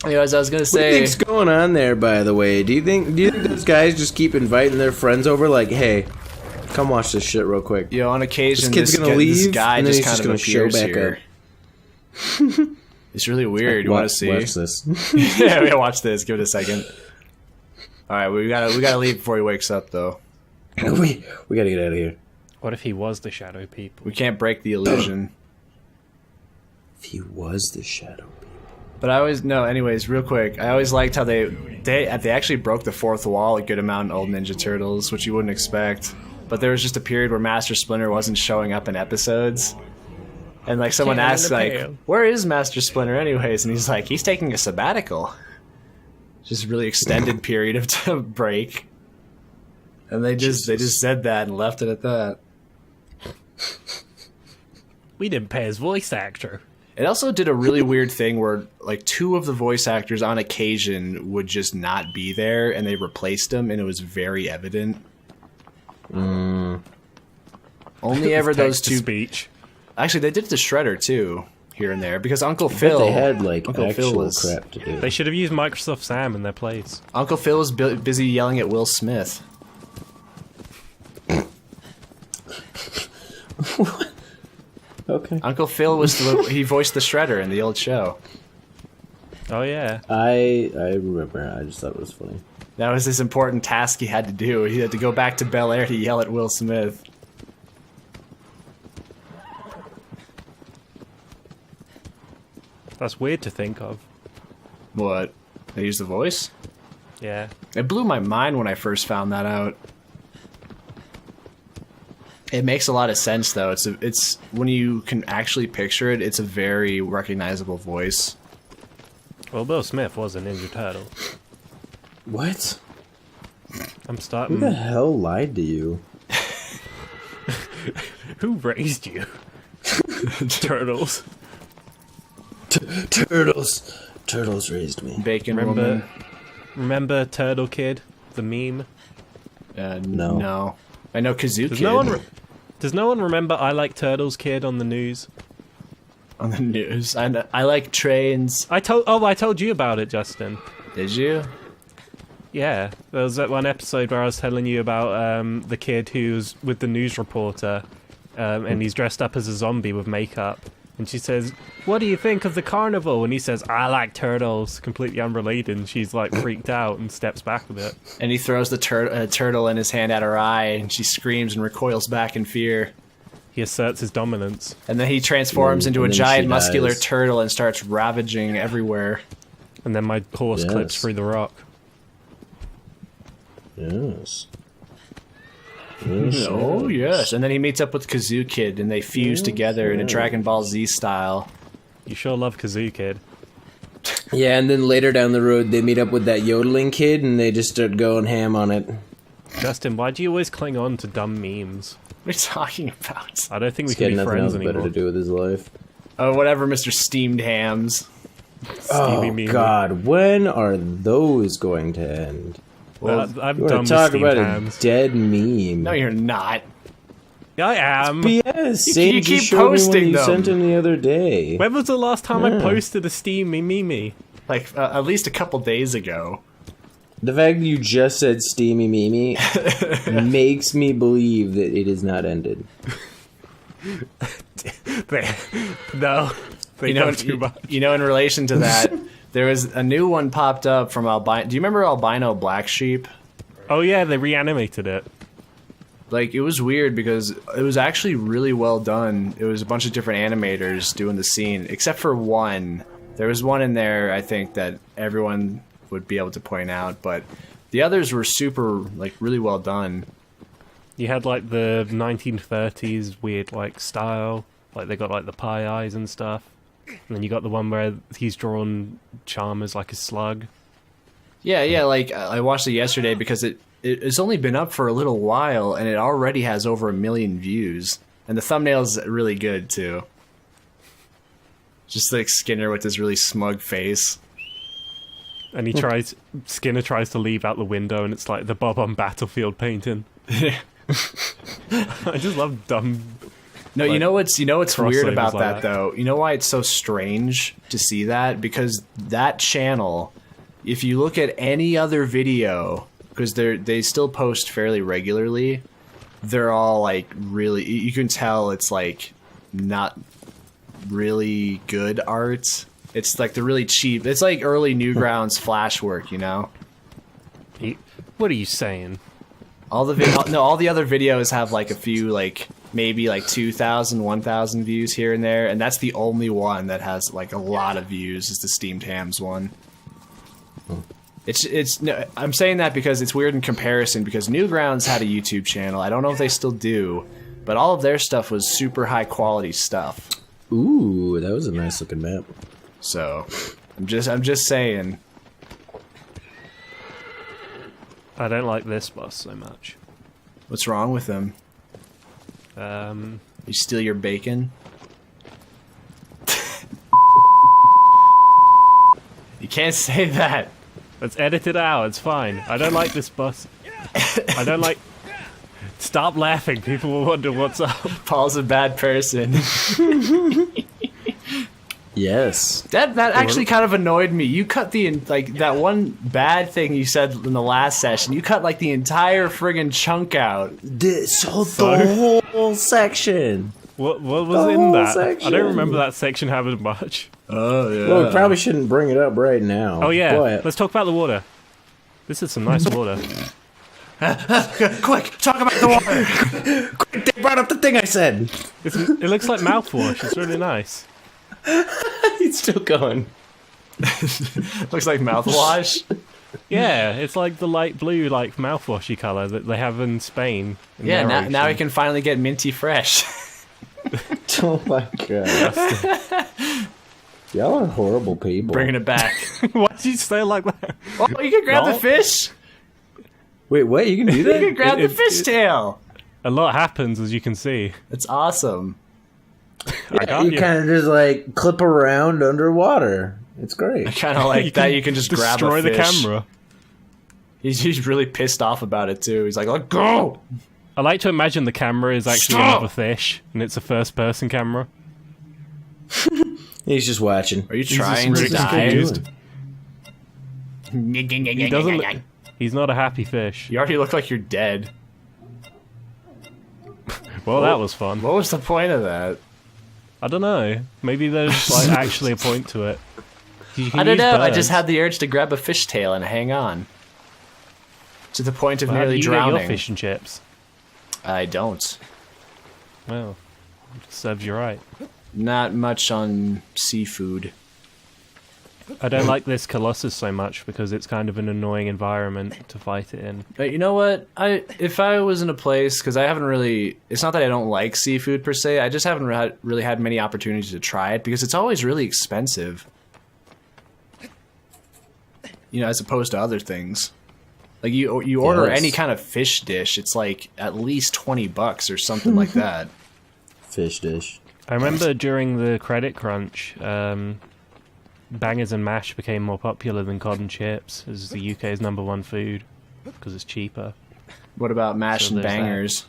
Anyways, I was gonna What do you say, think's going on there, by the way? Do you think those guys just keep inviting their friends over, like, hey, come watch this shit real quick? you know, on occasion, This kid's gonna leave, this guy and then just he's kind just of gonna show appears back here. It's really weird. You want to see? Watch this. Yeah, we gotta watch this. Give it a second. All right, we gotta leave before he wakes up, though. we gotta get out of here. What if he was the shadow people? We can't break the illusion. If he was the shadow. But I always anyways, real quick, I always liked how they actually broke the fourth wall a good amount in old Ninja Turtles, which you wouldn't expect. But there was just a period where Master Splinter wasn't showing up in episodes. And like someone asked, like, where is Master Splinter anyways? And he's like, he's taking a sabbatical. Just a really extended period of break. And they just said that and left it at that. We didn't pay his voice actor. It also did a really weird thing where like two of the voice actors on occasion would just not be there, and they replaced them, and it was very evident. Only ever those two. Speech. Actually, they did it to Shredder too, here and there, because Uncle But Phil. they had like Uncle Phil actual was, crap to do. They should have used Microsoft Sam in their place. Uncle Phil was busy yelling at Will Smith. Okay. Uncle Phil was he voiced the Shredder in the old show. Oh yeah. I remember. I just thought it was funny. That was this important task he had to do. He had to go back to Bel Air to yell at Will Smith. That's weird to think of. What? They used the voice? Yeah. It blew my mind when I first found that out. It makes a lot of sense, though. It's when you can actually picture it, it's a very recognizable voice. Well, Will Smith was a Ninja Turtle. What? I'm Who starting. the hell lied to you? Who raised you? Turtles. Turtles. Turtles raised me. Bacon Woman. Remember Turtle Kid, the meme? No. No. I know Kazoo Does Kid. Does no one remember I Like Turtles Kid on the news? On the news. I like trains. I told you about it, Justin. Did you? Yeah, there was that one episode where I was telling you about the kid who's with the news reporter, and he's dressed up as a zombie with makeup. And she says, "What do you think of the carnival?" And he says, "I like turtles." Completely unrelated. And she's like freaked out and steps back with it. And he throws the turtle in his hand at her eye, and she screams and recoils back in fear. He asserts his dominance. And then he transforms into a and then giant she muscular dies. turtle and starts ravaging everywhere. And then my horse Yes. clips through the rock. Yes. Oh, yes. And then he meets up with Kazoo Kid, and they fuse together in a Dragon Ball Z style. You sure love Kazoo Kid. Yeah, and then later down the road, they meet up with that yodeling kid, and they just start going ham on it. Justin, why do you always cling on to dumb memes? What are you talking about? I don't think we He's got can be nothing friends else better anymore. to do with his life. Oh, whatever, Mr. Steamed Hams. Oh, meme. God, when are those going to end? Well, Well, I'm You done want with to talk steamed about hams. a dead meme? No, you're not. I am. Yes, You Sage keep just showed me posting one you them. sent him the other day. When was the last time I Yeah. posted a steamy meme? Like, at least a couple days ago. The fact that you just said steamy meme makes me believe that it is not ended. No. They know too much. You know, in relation to that, there was a new one popped up from Albino. Do you remember Albino Black Sheep? Oh yeah, they reanimated it. Like, it was weird because it was actually really well done. It was a bunch of different animators doing the scene, except for one. There was one in there, I think, that everyone would be able to point out, but the others were super, like, really well done. You had like the 1930s weird like style, like they got like the pie eyes and stuff. And then you got the one where he's drawn Chalmers like a slug. Yeah, like, I watched it yesterday because it's only been up for a little while, and it already has over 1 million views. And the thumbnail's really good, too. Just like Skinner with his really smug face. And Skinner tries to leave out the window, and it's like the Bob on Battlefield painting. I just love dumb No, Like, you know what's weird crossovers about like that that. though? You know why it's so strange to see that? Because that channel, if you look at any other video, because they still post fairly regularly, they're all like really. You can tell it's like not really good art. It's like the really cheap. It's like early Newgrounds Flash work, you know. What are you saying? All the all the other videos have like a few like maybe like 2,000, 1,000 views here and there, and that's the only one that has like a lot of views. Is the Steamed Hams one. It's no, I'm saying that because it's weird in comparison because Newgrounds had a YouTube channel. I don't know if they still do, but all of their stuff was super high quality stuff. Ooh, that was a nice looking map. So, I'm just saying. I don't like this boss so much. What's wrong with them? You steal your bacon? You can't say that. Let's edit it out. It's fine. I don't like this boss. I don't like. Stop laughing. People will wonder what's up. Paul's a bad person. Yes. That actually kind of annoyed me. You cut that one bad thing you said in the last session. You cut like the entire friggin' chunk out. The whole section. What was The in whole that? section. I don't remember that section having much. Oh yeah. Well, we probably shouldn't bring it up right now. Oh yeah. But Let's talk about the water. This is some nice water. Quick, talk about the water. quick, they brought up the thing I said. It looks like mouthwash. It's really nice. He's still going. Looks like mouthwash. Yeah, it's like the light blue, like mouthwashy color that they have in Spain. in Yeah, their now we ocean. can finally get minty fresh. Oh my god. Y'all are horrible people. Bringing it back. Why did you say it like that? Oh, you can grab No. the fish. Wait, what? You can do You that? can grab the fish tail. A lot happens, as you can see. It's awesome. I got you you. kind of just like clip around underwater. It's great. I kind of like that. You can just grab a destroy the fish. camera. He's really pissed off about it too. He's like, "Let go!" I like to imagine the camera is actually Stop! another fish, and it's a first-person camera. He's just watching. Are you just trying to really die? confused. He doesn't. He's not a happy fish. You already look like you're dead. Well, that was fun. What was the point of that? I don't know. Maybe there's like actually a point to it. You can I don't use know. I birds. just had the urge to grab a fish tail and hang on. To the point of Well, how do nearly you get drowning. your fish and chips? I don't. Well, serves you right. Not much on seafood. I don't like this Colossus so much because it's kind of an annoying environment to fight it in. But you know what? If I was in a place, because I haven't really, it's not that I don't like seafood per se. I just haven't really had many opportunities to try it because it's always really expensive. You know, as opposed to other things. Like you order Yes. any kind of fish dish, it's like at least $20 or something like that. Fish dish. I remember during the credit crunch, bangers and mash became more popular than cod and chips as the UK's #1 food because it's cheaper. What about mash So and there's that. bangers?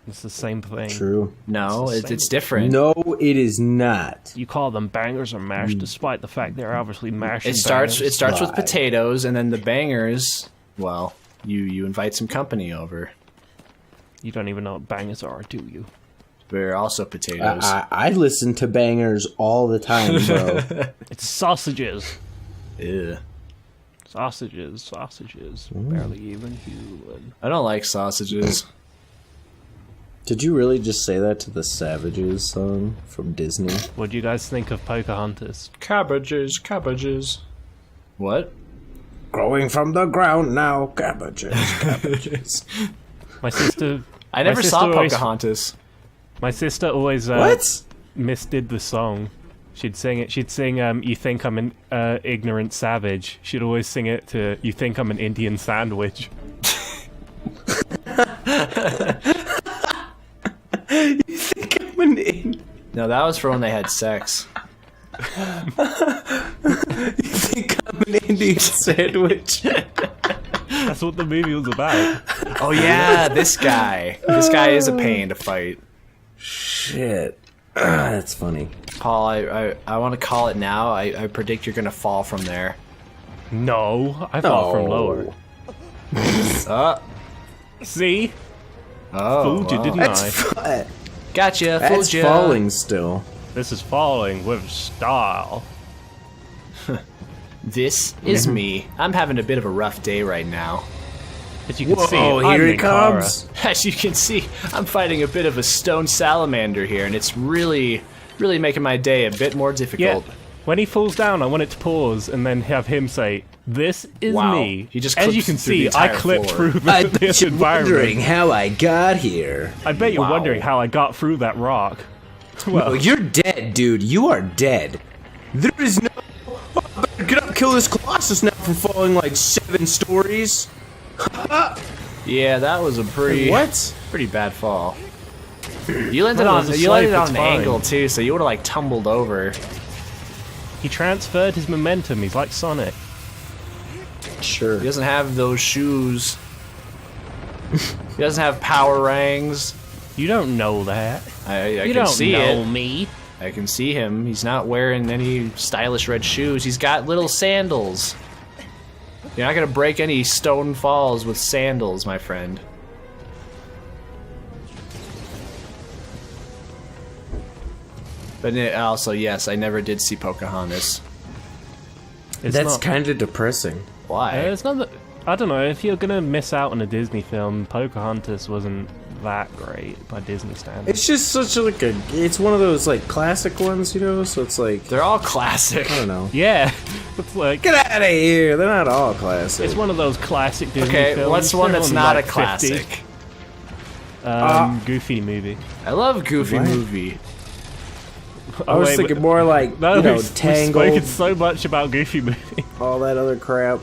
It's the same thing. True. No, It's the it's same. different. No, it is not. You call them bangers or mash, despite the fact they're obviously mash. It and starts bangers. with Why? potatoes, and then the bangers. Well, you invite some company over. You don't even know what bangers are, do you? They're also potatoes. I listen to bangers all the time, bro. It's sausages. Ew. Sausages. Barely even human. I don't like sausages. Did you really just say that to the Savages song from Disney? What do you guys think of Pocahontas? Cabbages. What? Growing from the ground now, cabbages. My sister. I never sister saw always- Pocahontas. My sister always What? misdid the song. She'd sing it. She'd sing "You Think I'm an Ignorant Savage." She'd always sing it to "You Think I'm an Indian Sandwich." No, that was for when they had sex. Think I'm an Indian sandwich. That's what the movie was about. Oh yeah, this guy. This guy is a pain to fight. Shit. That's funny. Paul, I want to call it now. I predict you're gonna fall from there. No, I fall from lower. See? Oh, Fooled you, wow. didn't I? Gotcha, That's fooled ya. falling still. This is falling with style. This is me. I'm having a bit of a rough day right now. As you can see, Whoa, I'm here he Ninkara. comes. As you can see, I'm fighting a bit of a stone salamander here, and it's really making my day a bit more Yeah. difficult. When he falls down, I want it to pause and then have him say, "This is Wow. me." He just As you clipped can through see, the I entire clipped floor. through I this bet you're environment. wondering how I got here. I bet you're Wow. wondering how I got through that rock. Oh, Well, you're dead, dude. You are dead. There is no... Oh, I better get up, kill this Colossus now for falling like 7 stories. Yeah, that was a pretty bad fall. You landed Oh, on there's a you landed slope, on it's an fine. angle too, so you would have like tumbled over. he transferred his momentum. He's like Sonic. Sure. He doesn't have those shoes. He doesn't have power rings. You don't know that. I You can don't see know it. me. I can see him. He's not wearing any stylish red shoes. He's got little sandals. You're not gonna break any stone falls with sandals, my friend. But also, yes, I never did see Pocahontas. It's That's not, kind of depressing. Why? it's not that, I don't know. If you're gonna miss out on a Disney film, Pocahontas wasn't that great by Disney standards. It's just such a, like a... It's one of those, like, classic ones, you know? So it's like... They're all classic. I don't know. Yeah, it's like Get out of here! They're not all classic. it's one of those classic Disney Okay, films. what's one They're that's only not a like 50. classic? Goofy movie. I love Goofy What? movie. I was wait, thinking more like, No, you know, we've Tangled, spoken so much about Goofy movie. all that other crap.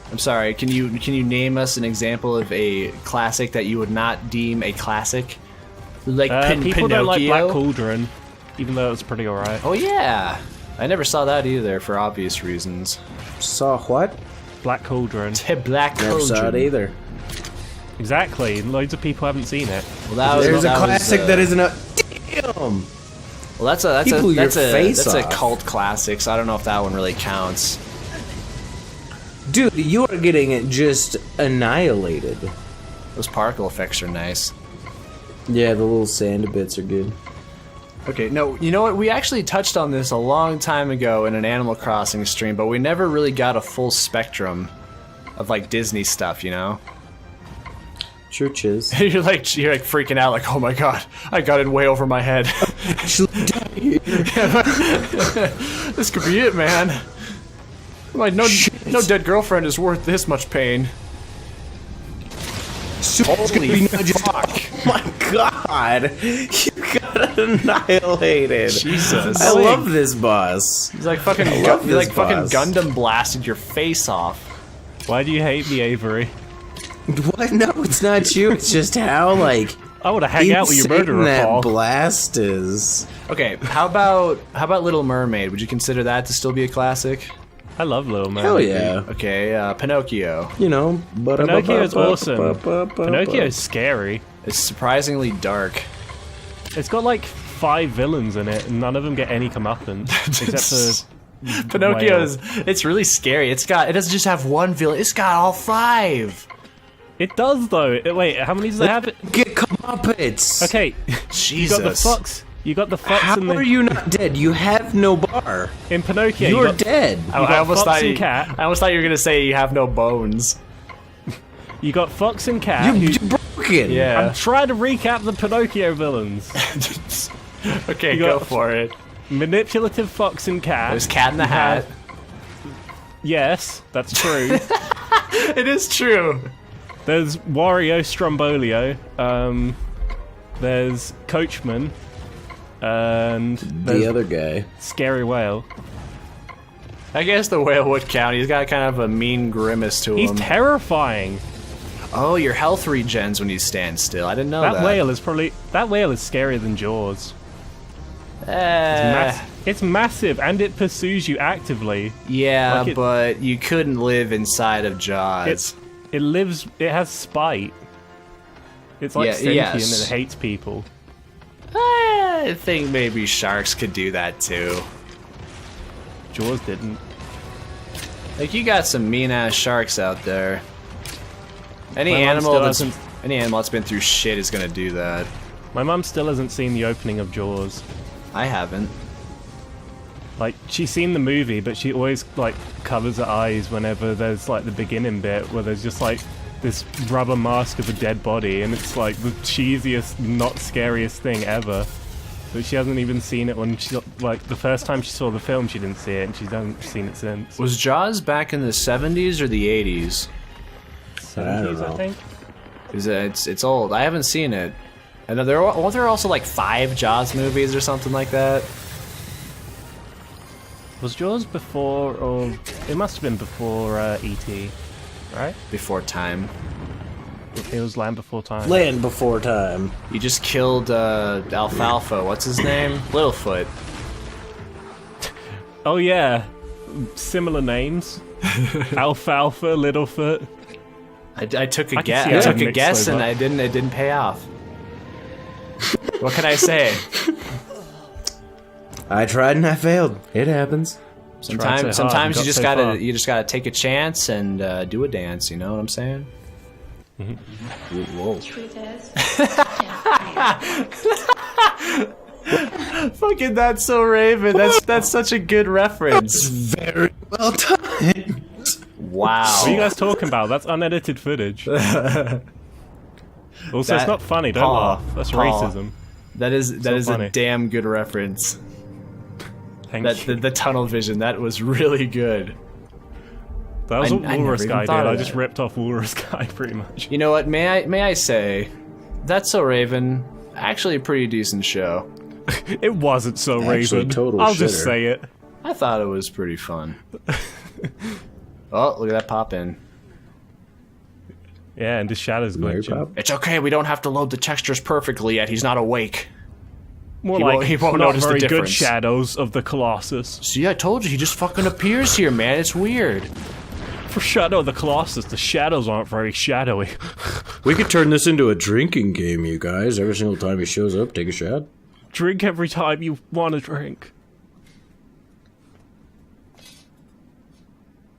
I'm sorry. Can you name us an example of a classic that you would not deem a classic? Like People don't like Pinocchio? Black Cauldron, even though it's pretty alright. Oh yeah, I never saw that either for obvious reasons. Saw what? Black Cauldron. Black Never saw it Cauldron. either. Exactly. Loads of people haven't seen it. Well, that was, There's a that was, classic that isn't a... Damn! Well, that's He blew your face a off. cult classic. So I don't know if that one really counts. Dude, you are getting it just annihilated. Those particle effects are nice. Yeah, the little sand bits are good. Okay, no, you know what? We actually touched on this a long time ago in an Animal Crossing stream, but we never really got a full spectrum of like Disney stuff, you know? Churches. you're like freaking out, like, oh my god, I got in way over my head. Actually, This could be it, man. I'm like, no dead girlfriend is worth this much pain. Holy fuck! oh my god! You got annihilated. Jesus. I love this boss. He's like fucking, love you like this fucking boss. Gundam blasted your face off. Why do you hate me, Avery? What? No, it's not you. It's just how, like, I want to hang out with your insane murderer, that Paul. blast is. Okay, how about Little Mermaid? Would you consider that to still be a classic? I love Little Mermaid. Hell yeah. Okay, Pinocchio. You know, Pinocchio's awesome. Pinocchio's scary. It's surprisingly dark. It's got like 5 villains in it, and none of them get any comeuppance, except for Pinocchio's. It's really scary. It doesn't just have one villain. It's got all 5. It does though. Wait, how many does it have? Get comeuppance. Okay, Jesus. you got the fox. You got the fox How in the are you not dead? You have no bar. in Pinocchio. You are got, dead. You got I almost Fox thought and Cat. I almost thought you were gonna say you have no bones. You got Fox and Cat. You're broken. Yeah. I'm trying to recap the Pinocchio villains. Okay, You go got- for it. Manipulative Fox and Cat. There's Cat in the You Hat. have- Yes, that's true. It is true. There's Wario Strombolio. There's Coachman. And The there's other guy. Scary Whale. I guess the whale would count. He's got kind of a mean grimace to He's him. terrifying. Oh, your health regens when you stand still. I didn't know that. That whale is scarier than Jaws. Eh, It's massive and it pursues you actively. yeah, Like it- but you couldn't live inside of Jaws. It has spite. It's like Yeah, sentient yes. and it hates people. I think maybe sharks could do that too. Jaws didn't. Like, you got some mean-ass sharks out there. Any My mom animal still that's hasn't- any animal that's been through shit is gonna do that. My mum still hasn't seen the opening of Jaws. I haven't. Like, she's seen the movie, but she always, like, covers her eyes whenever there's, like, the beginning bit where there's just, like, this rubber mask of a dead body, and it's, like, the cheesiest, not scariest thing ever. But she hasn't even seen it when she, like, the first time she saw the film, she didn't see it, and she hasn't seen it since. Was Jaws back in the 70s or the 80s? 70s, I think. It's old. I haven't seen it. And there were also like 5 Jaws movies or something like that. Was Jaws before, or it must have been before E.T., right? Before time. It was Land Before Time. Land Before Time. You just killed Alfalfa. What's his name? Littlefoot. Oh yeah, similar names. Alfalfa, Littlefoot. I took a I can guess. see I how took it a mixed guess, those and up. it didn't pay off. What can I say? I tried and I failed. It happens. Tried so hard Sometimes and you got so far. you just gotta take a chance and do a dance. You know what I'm saying? Whoa. Fucking That's So Raven. That's such a good reference. Very well done. Wow. What are you guys talking about? That's unedited footage. Also, it's That- not funny. Don't Paul, laugh. That's Paul. racism. That is funny. a damn good reference. Thank you. The tunnel vision, that was really good. That was I what never Walrus even Guy thought did. of I just that. ripped off Walrus Guy pretty much. You know what? May I say, That's So Raven, actually a pretty decent show. It wasn't so Actually, Raven. total I'll just shitter. say it. I thought it was pretty fun. Oh, look at that pop in. Yeah, and his shadow's Mary glitching. Pop? It's okay, we don't have to load the textures perfectly yet. He's not awake. More He like won't- he won't not notice the very good difference. shadows of the Colossus. See, I told you, he just fucking appears here, man. It's weird. For Shadow of the Colossus, the shadows aren't very shadowy. We could turn this into a drinking game, you guys. Every single time he shows up, take a shot. Drink every time you want to drink.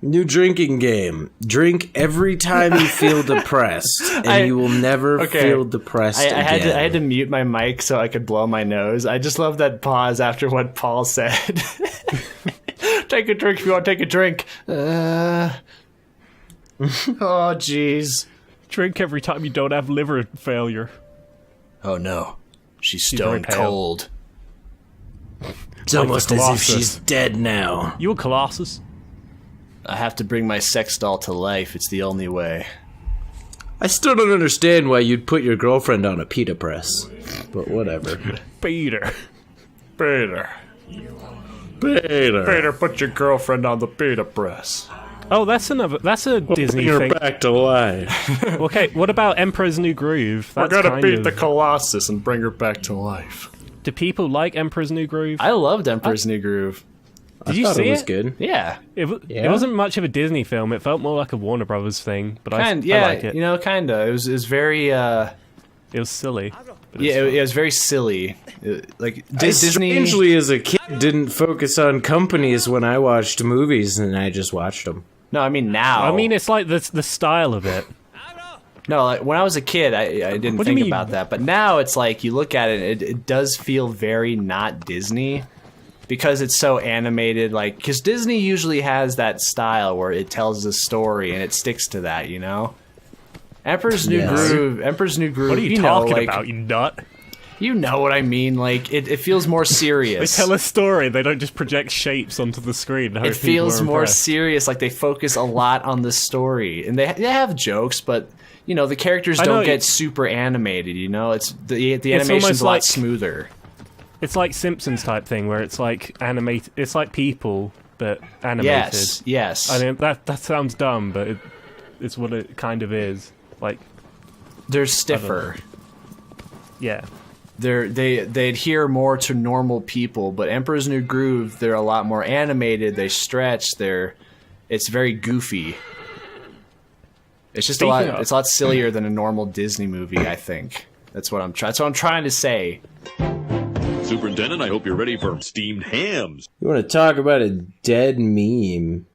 New drinking game. Drink every time you feel depressed, and you will never feel depressed I again. had to mute my mic so I could blow my nose. I just love that pause after what Paul said. Take a drink if you want to take a drink. Oh, jeez. Drink every time you don't have liver failure. Oh, no. She's very stone pale. cold. It's almost the as if Colossus. she's dead now. You a Colossus? I have to bring my sex doll to life. It's the only way. I still don't understand why you'd put your girlfriend on a pita press. But whatever. Peter. Peter. Peter. Peter, put your girlfriend on the pita press. Oh, that's a Disney Bring her thing. back to life. Okay, what about Emperor's New Groove? We're That's gonna kind beat of- the Colossus and bring her back to life. Do people like Emperor's New Groove? I loved Emperor's New Groove. Did you I thought see it was it? good. Yeah. It Yeah? wasn't much of a Disney film. It felt more like a Warner Brothers thing, but I Yeah, like it. you know, kinda. It was very, It was silly. but yeah, it's it was very silly. Like, I Disney... strangely, as a kid, didn't focus on companies when I watched movies, and I just watched them. No, I mean now. I mean, it's like the style of it. No, like, when I was a kid, I didn't What do you think mean? about that. But now it's like, you look at it, it does feel very not Disney. Because it's so animated, like, because Disney usually has that style where it tells a story and it sticks to that, you know? Emperor's New Yes. Groove, What are you know, talking like, about, you nut? You know what I mean, like, it feels more They serious. tell a story. They don't just project shapes onto the screen. and hope It feels people are more impressed. serious, like they focus a lot on the story. And they have jokes, but, you know, the characters I know, don't get it- super animated, you know? It's the It's animation's almost a lot like- smoother. It's like Simpsons type thing, where it's like animated. It's like people, but animated. Yes. I mean, that sounds dumb, but it's what it kind of is. Like, They're stiffer. yeah. They adhere more to normal people, but Emperor's New Groove, they're a lot more animated. They stretch. It's very goofy. It's just Speaking of- it's a lot sillier than a normal Disney movie, I think. That's what I'm trying to say. Superintendent, I hope you're ready for steamed hams. You want to talk about a dead meme?